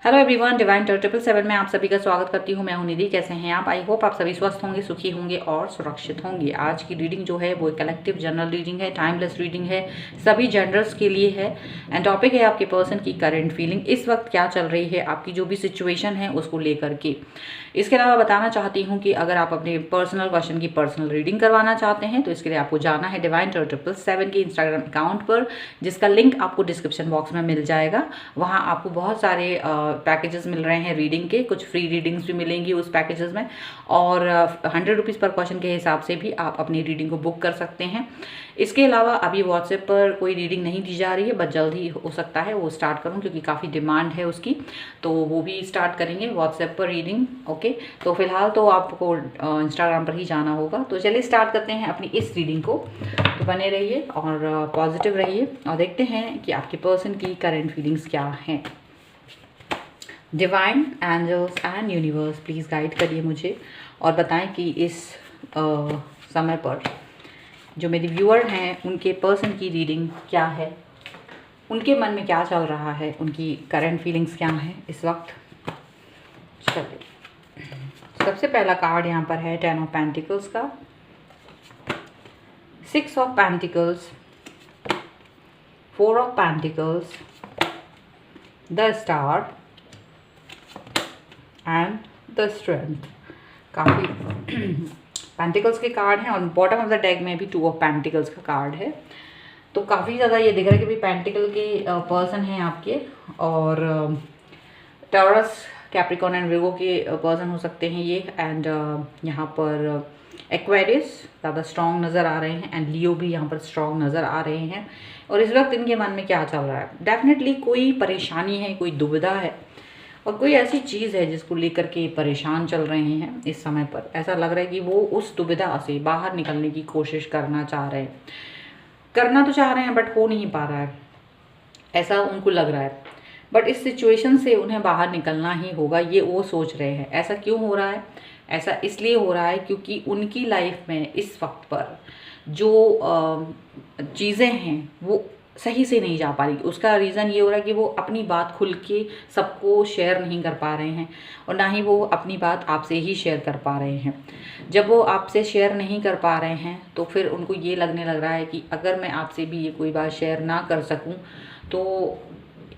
Hello everyone, divine 777 में आप सभी का स्वागत करती हूँ। मैं हूँ निधि। कैसे हैं आप? आई होप आप सभी स्वस्थ होंगे, सुखी होंगे और सुरक्षित होंगे। आज की रीडिंग जो है वो कलेक्टिव जनरल रीडिंग है, टाइमलेस रीडिंग है, सभी जेंडर्स के लिए है। एंड टॉपिक है आपके पर्सन की करंट फीलिंग, इस वक्त क्या चल रही है, आपकी जो भी सिचुएशन है उसको लेकर के। इसके अलावा बताना चाहती हूँ कि अगर आप अपने पर्सनल क्वेश्चन की पर्सनल रीडिंग करवाना चाहते हैं तो इसके लिए आपको जाना है डिवाइन 777 के इंस्टाग्राम अकाउंट पर, जिसका लिंक आपको डिस्क्रिप्शन बॉक्स में मिल जाएगा। वहाँ आपको बहुत सारे पैकेजेस मिल रहे हैं रीडिंग के, कुछ फ्री रीडिंग्स भी मिलेंगी उस पैकेजेस में, और 100 रुपीज़ पर क्वेश्चन के हिसाब से भी आप अपनी रीडिंग को बुक कर सकते हैं। इसके अलावा अभी व्हाट्सएप पर कोई रीडिंग नहीं दी जा रही है, बट जल्द ही हो सकता है वो स्टार्ट करूं क्योंकि काफ़ी डिमांड है उसकी, तो वो भी स्टार्ट करेंगे व्हाट्सएप पर रीडिंग। ओके, तो फिलहाल तो आपको इंस्टाग्राम पर ही जाना होगा। तो चलिए स्टार्ट करते हैं अपनी इस रीडिंग को। तो बने रहिए और पॉजिटिव रहिए और देखते हैं कि आपके पर्सन की करंट फीलिंग्स क्या हैं। Divine, angels and universe please guide करिए मुझे और बताएं कि इस समय पर जो मेरे व्यूअर हैं उनके पर्सन की रीडिंग क्या है, उनके मन में क्या चल रहा है, उनकी करंट फीलिंग्स क्या हैं इस वक्त। चलिए, सबसे पहला कार्ड यहाँ पर है 10 ऑफ पेंटिकल्स का, 6 of pentacles, 4 of pentacles, the star and the strength. काफ़ी पेंटिकल्स के कार्ड हैं और बॉटम ऑफ द डेक में भी 2 ऑफ पेंटिकल्स का कार्ड है। तो काफ़ी ज़्यादा ये दिख रहा है कि भी पेंटिकल के पर्सन हैं आपके, और टॉरस, कैप्रिकॉर्न एंड विर्गो के पर्सन हो सकते हैं ये। एंड यहाँ पर एक्वेरियस ज़्यादा स्ट्रॉन्ग नज़र आ रहे हैं एंड लियो भी यहाँ पर स्ट्रॉन्ग नज़र आ रहे हैं। और इस वक्त इनके मन में क्या चल रहा है, डेफिनेटली कोई परेशानी है, कोई दुविधा है और कोई ऐसी चीज़ है जिसको लेकर के परेशान चल रहे हैं इस समय पर। ऐसा लग रहा है कि वो उस दुविधा से बाहर निकलने की कोशिश करना चाह रहे हैं, करना तो चाह रहे हैं बट हो नहीं पा रहा है, ऐसा उनको लग रहा है। बट इस सिचुएशन से उन्हें बाहर निकलना ही होगा, ये वो सोच रहे हैं। ऐसा क्यों हो रहा है? ऐसा इसलिए हो रहा है क्योंकि उनकी लाइफ में इस वक्त पर जो चीज़ें हैं वो सही से नहीं जा पा रही। उसका रीज़न ये हो रहा है कि वो अपनी बात खुल के सबको शेयर नहीं कर पा रहे हैं और ना ही वो अपनी बात आपसे ही शेयर कर पा रहे हैं। जब वो आपसे शेयर नहीं कर पा रहे हैं तो फिर उनको ये लगने लग रहा है कि अगर मैं आपसे भी ये कोई बात शेयर ना कर सकूं तो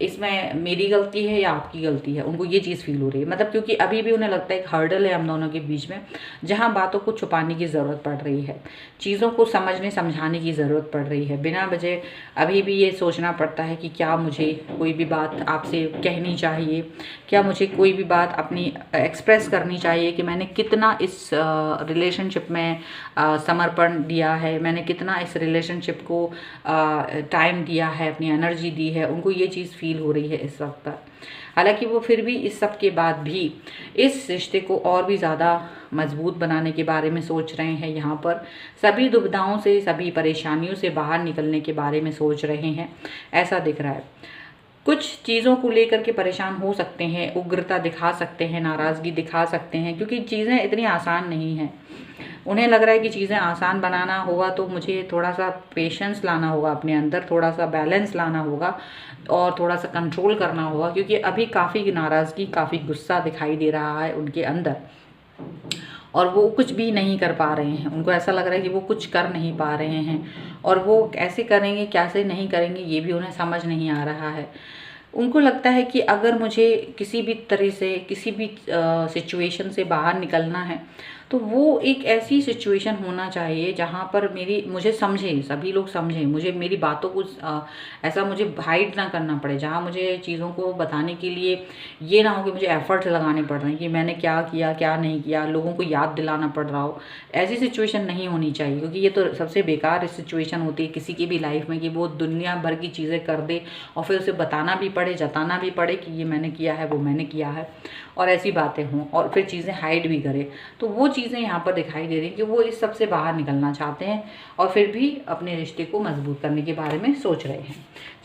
इसमें मेरी गलती है या आपकी गलती है। उनको ये चीज़ फील हो रही है, मतलब क्योंकि अभी भी उन्हें लगता है एक हर्डल है हम दोनों के बीच में, जहाँ बातों को छुपाने की ज़रूरत पड़ रही है, चीज़ों को समझने समझाने की ज़रूरत पड़ रही है। बिना वजह अभी भी ये सोचना पड़ता है कि क्या मुझे कोई भी बात आपसे कहनी चाहिए, क्या मुझे कोई भी बात अपनी एक्सप्रेस करनी चाहिए कि मैंने कितना इस रिलेशनशिप में समर्पण दिया है, मैंने कितना इस रिलेशनशिप को टाइम दिया है, अपनी एनर्जी दी है। उनको ये चीज़ फील हो रही है इस वक्त पर। हालांकि वो फिर भी इस सब के बाद भी इस रिश्ते को और भी ज़्यादा मजबूत बनाने के बारे में सोच रहे हैं। यहाँ पर सभी दुविधाओं से, सभी परेशानियों से बाहर निकलने के बारे में सोच रहे हैं, ऐसा दिख रहा है। कुछ चीज़ों को लेकर के परेशान हो सकते हैं, उग्रता दिखा सकते हैं, नाराज़गी दिखा सकते हैं, क्योंकि चीज़ें इतनी आसान नहीं हैं। उन्हें लग रहा है कि चीज़ें आसान बनाना होगा तो मुझे थोड़ा सा पेशेंस लाना होगा अपने अंदर, थोड़ा सा बैलेंस लाना होगा और थोड़ा सा कंट्रोल करना होगा, क्योंकि अभी काफ़ी नाराज़गी, काफ़ी गुस्सा दिखाई दे रहा है उनके अंदर और वो कुछ भी नहीं कर पा रहे हैं। उनको ऐसा लग रहा है कि वो कुछ कर नहीं पा रहे हैं और वो कैसे करेंगे, कैसे नहीं करेंगे, ये भी उन्हें समझ नहीं आ रहा है। उनको लगता है कि अगर मुझे किसी भी तरह से, किसी भी सिचुएशन से बाहर निकलना है तो वो एक ऐसी सिचुएशन होना चाहिए जहाँ पर मुझे समझें, सभी लोग समझें, मुझे मेरी बातों को ऐसा मुझे हाइड ना करना पड़े, जहाँ मुझे चीज़ों को बताने के लिए ये ना हो कि मुझे एफर्ट्स लगाने पड़ रहे हैं कि मैंने क्या किया क्या नहीं किया, लोगों को याद दिलाना पड़ रहा हो। ऐसी सिचुएशन नहीं होनी चाहिए, क्योंकि ये तो सबसे बेकार सिचुएशन होती है किसी की भी लाइफ में कि वो दुनिया भर की चीज़ें कर दे और फिर उसे बताना भी पड़े, जताना भी पड़े कि ये मैंने किया है, वो मैंने किया है, और ऐसी बातें हों और फिर चीज़ें हाइड भी करें। तो वो चीज़ें यहाँ पर दिखाई दे रही हैं कि वो इस सब से बाहर निकलना चाहते हैं और फिर भी अपने रिश्ते को मजबूत करने के बारे में सोच रहे हैं।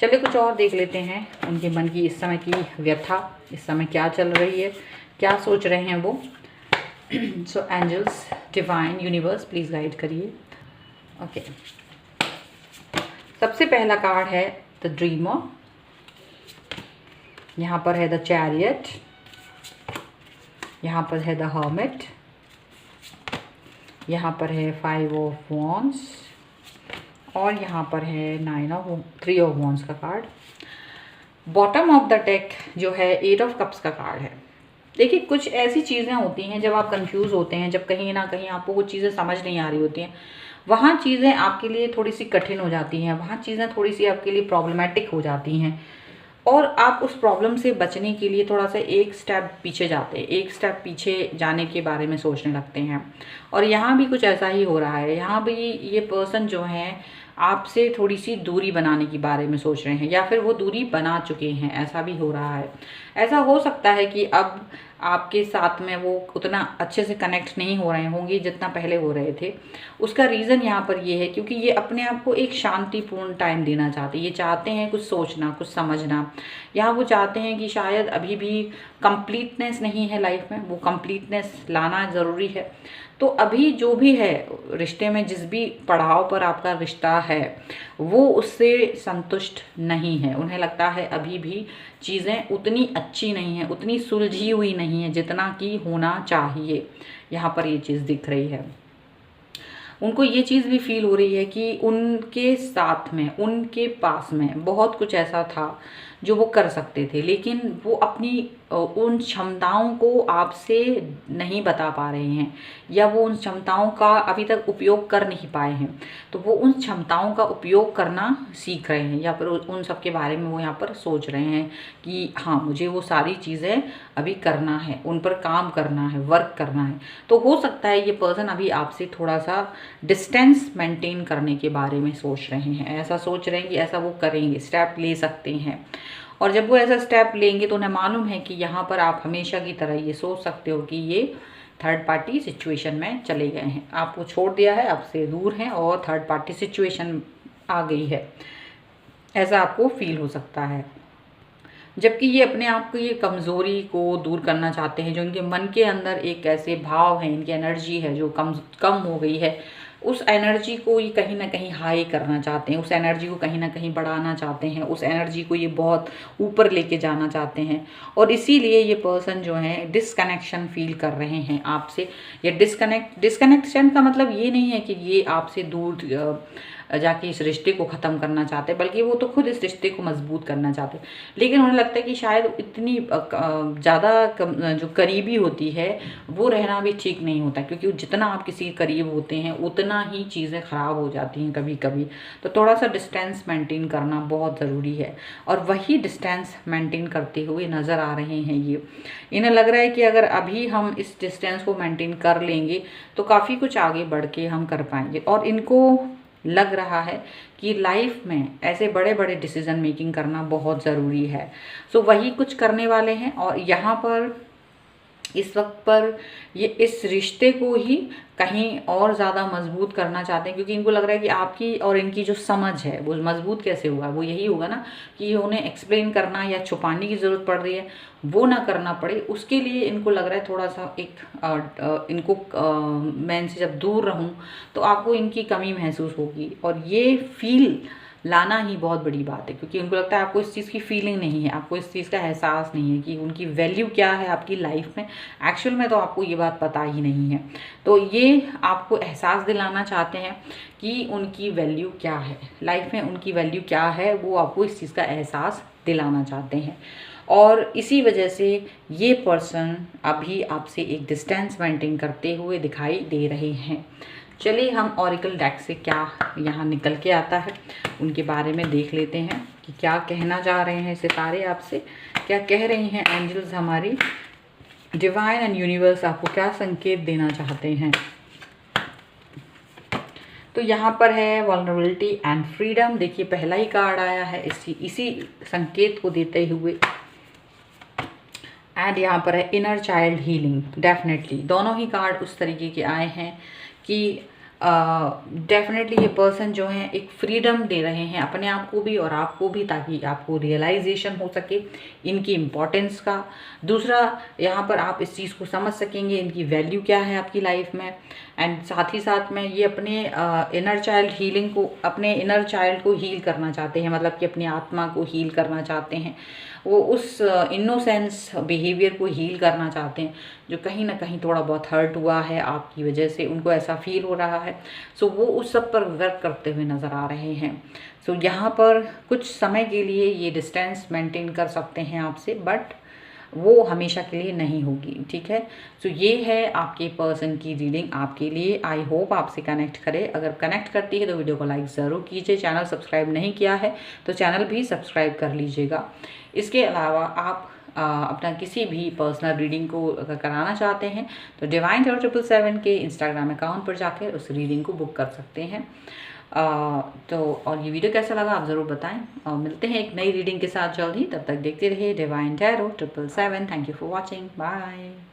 चलिए कुछ और देख लेते हैं उनके मन की इस समय की व्यथा, इस समय क्या चल रही है, क्या सोच रहे हैं वो। So angels, divine, universe please guide करिए। ओके, सबसे पहला कार्ड है द ड्रीमर, यहाँ पर है द चैरियट, यहाँ पर है द हर्मिट, यहाँ पर है 5 ऑफ वॉन्ड्स और यहाँ पर है 3 ऑफ वॉन्ड्स का card. Bottom of the deck जो है 8 ऑफ कप्स का कार्ड है। देखिए, कुछ ऐसी चीज़ें होती हैं जब आप कंफ्यूज होते हैं, जब कहीं ना कहीं आपको कुछ चीज़ें समझ नहीं आ रही होती हैं, वहाँ चीज़ें आपके लिए थोड़ी सी कठिन हो जाती हैं, वहाँ चीज़ें थोड़ी सी आपके लिए प्रॉब्लमेटिक हो जाती हैं और आप उस प्रॉब्लम से बचने के लिए थोड़ा सा एक स्टेप पीछे जाते हैं, एक स्टेप पीछे जाने के बारे में सोचने लगते हैं। और यहाँ भी कुछ ऐसा ही हो रहा है। यहाँ भी ये पर्सन जो है आपसे थोड़ी सी दूरी बनाने के बारे में सोच रहे हैं या फिर वो दूरी बना चुके हैं, ऐसा भी हो रहा है। ऐसा हो सकता है कि अब आपके साथ में वो उतना अच्छे से कनेक्ट नहीं हो रहे होंगे जितना पहले हो रहे थे। उसका रीज़न यहाँ पर ये है क्योंकि ये अपने आप को एक शांतिपूर्ण टाइम देना चाहते हैं। ये चाहते हैं कुछ सोचना, कुछ समझना। यहाँ वो चाहते हैं कि शायद अभी भी कंप्लीटनेस नहीं है लाइफ में, वो कंप्लीटनेस लाना ज़रूरी है। तो अभी जो भी है रिश्ते में, जिस भी पड़ाव पर आपका रिश्ता है, वो उससे संतुष्ट नहीं है। उन्हें लगता है अभी भी चीज़ें उतनी अच्छी नहीं हैं, उतनी सुलझी हुई नहीं है जितना कि होना चाहिए। यहाँ पर ये चीज़ दिख रही है। उनको ये चीज़ भी फील हो रही है कि उनके साथ में, उनके पास में बहुत कुछ ऐसा था जो वो कर सकते थे, लेकिन वो अपनी उन क्षमताओं को आपसे नहीं बता पा रहे हैं या वो उन क्षमताओं का अभी तक उपयोग कर नहीं पाए हैं। तो वो उन क्षमताओं का उपयोग करना सीख रहे हैं या फिर उन सब के बारे में वो यहाँ पर सोच रहे हैं कि हाँ, मुझे वो सारी चीज़ें अभी करना है, उन पर काम करना है, वर्क करना है। तो हो सकता है ये पर्सन अभी आपसे थोड़ा सा डिस्टेंस मेंटेन करने के बारे में सोच रहे हैं। ऐसा सोच रहे हैं कि ऐसा वो करेंगे, स्टेप ले सकते हैं। और जब वो ऐसा स्टेप लेंगे तो उन्हें मालूम है कि यहाँ पर आप हमेशा की तरह ये सोच सकते हो कि ये थर्ड पार्टी सिचुएशन में चले गए हैं, आपको छोड़ दिया है, आपसे दूर हैं और थर्ड पार्टी सिचुएशन आ गई है, ऐसा आपको फील हो सकता है। जबकि ये अपने आप को, ये कमज़ोरी को दूर करना चाहते हैं। जो इनके मन के अंदर एक ऐसे भाव हैं, इनकी एनर्जी है जो कम हो गई है, उस एनर्जी को ये कहीं ना कहीं हाई करना चाहते हैं, उस एनर्जी को कहीं ना कहीं बढ़ाना चाहते हैं, उस एनर्जी को ये बहुत ऊपर लेके जाना चाहते हैं। और इसीलिए ये पर्सन जो है डिसकनेक्शन फील कर रहे हैं आपसे। ये डिसकनेक्शन का मतलब ये नहीं है कि ये आपसे दूर जाके इस रिश्ते को ख़त्म करना चाहते हैं, बल्कि वो तो खुद इस रिश्ते को मजबूत करना चाहते हैं। लेकिन उन्हें लगता है कि शायद इतनी ज़्यादा जो करीबी होती है वो रहना भी ठीक नहीं होता, क्योंकि जितना आप किसी के करीब होते हैं उतना ही चीज़ें ख़राब हो जाती हैं कभी कभी। तो थोड़ा सा डिस्टेंस मेंटेन करना बहुत ज़रूरी है और वही डिस्टेंस मेंटेन करते हुए नज़र आ रहे हैं ये। इन्हें लग रहा है कि अगर अभी हम इस डिस्टेंस को मेंटेन कर लेंगे तो काफ़ी कुछ आगे बढ़ के हम कर पाएंगे। और इनको लग रहा है कि लाइफ में ऐसे बड़े बड़े डिसीजन मेकिंग करना बहुत ज़रूरी है। सो वही कुछ करने वाले हैं और यहाँ पर इस वक्त पर ये इस रिश्ते को ही कहीं और ज़्यादा मजबूत करना चाहते हैं, क्योंकि इनको लग रहा है कि आपकी और इनकी जो समझ है वो मजबूत कैसे होगा। वो यही होगा ना कि उन्हें एक्सप्लेन करना या छुपाने की ज़रूरत पड़ रही है, वो ना करना पड़े। उसके लिए इनको लग रहा है थोड़ा सा इनको मैं इनसे जब दूर रहूं तो आपको इनकी कमी महसूस होगी। और ये फील लाना ही बहुत बड़ी बात है, क्योंकि उनको लगता है आपको इस चीज़ की फीलिंग नहीं है, आपको इस चीज़ का एहसास नहीं है कि उनकी वैल्यू क्या है आपकी लाइफ में। एक्चुअल में तो आपको ये बात पता ही नहीं है। तो ये आपको एहसास दिलाना चाहते हैं कि उनकी वैल्यू क्या है लाइफ में, उनकी वैल्यू क्या है, वो आपको इस चीज़ का एहसास दिलाना चाहते हैं। और इसी वजह से ये पर्सन अभी आपसे एक डिस्टेंस मेंटेन करते हुए दिखाई दे रहे हैं। चलिए हम ऑरिकल डेक से क्या यहाँ निकल के आता है उनके बारे में देख लेते हैं कि क्या कहना चाह रहे हैं सितारे आपसे, क्या कह रही हैं एंजल्स हमारी, डिवाइन एंड यूनिवर्स आपको क्या संकेत देना चाहते हैं। तो यहाँ पर है वल्नरेबिलिटी एंड फ्रीडम। देखिए पहला ही कार्ड आया है इसी संकेत को देते हुए। एंड यहाँ पर है इनर चाइल्ड हीलिंग। डेफिनेटली दोनों ही कार्ड उस तरीके के आए हैं कि डेफिनेटली ये पर्सन जो है एक फ्रीडम दे रहे हैं अपने आप को भी और आपको भी, ताकि आपको रियलाइजेशन हो सके इनकी इम्पोर्टेंस का। दूसरा, यहाँ पर आप इस चीज़ को समझ सकेंगे इनकी वैल्यू क्या है आपकी लाइफ में। एंड साथ ही साथ में ये अपने इनर चाइल्ड हीलिंग को, अपने इनर चाइल्ड को हील करना चाहते हैं, मतलब कि अपनी आत्मा को हील करना चाहते हैं। वो उस इनोसेंस बिहेवियर को हील करना चाहते हैं जो कहीं ना कहीं थोड़ा बहुत हर्ट हुआ है आपकी वजह से, उनको ऐसा फील हो रहा है। सो वो उस सब पर वर्क करते हुए नज़र आ रहे हैं। सो यहाँ पर कुछ समय के लिए ये डिस्टेंस मेंटेन कर सकते हैं आपसे, बट वो हमेशा के लिए नहीं होगी, ठीक है। सो ये है आपके पर्सन की रीडिंग आपके लिए। आई होप आपसे कनेक्ट करे। अगर कनेक्ट करती है तो वीडियो को लाइक ज़रूर कीजिए। चैनल सब्सक्राइब नहीं किया है तो चैनल भी सब्सक्राइब कर लीजिएगा। इसके अलावा आप अपना किसी भी पर्सनल रीडिंग को अगर कराना चाहते हैं तो डिवाइन टैरो 777 के इंस्टाग्राम अकाउंट पर जाकर उस रीडिंग को बुक कर सकते हैं। तो और ये वीडियो कैसा लगा आप ज़रूर बताएं, और मिलते हैं एक नई रीडिंग के साथ जल्द ही। तब तक देखते रहिए divine tarot 777। Thank you for watching, bye.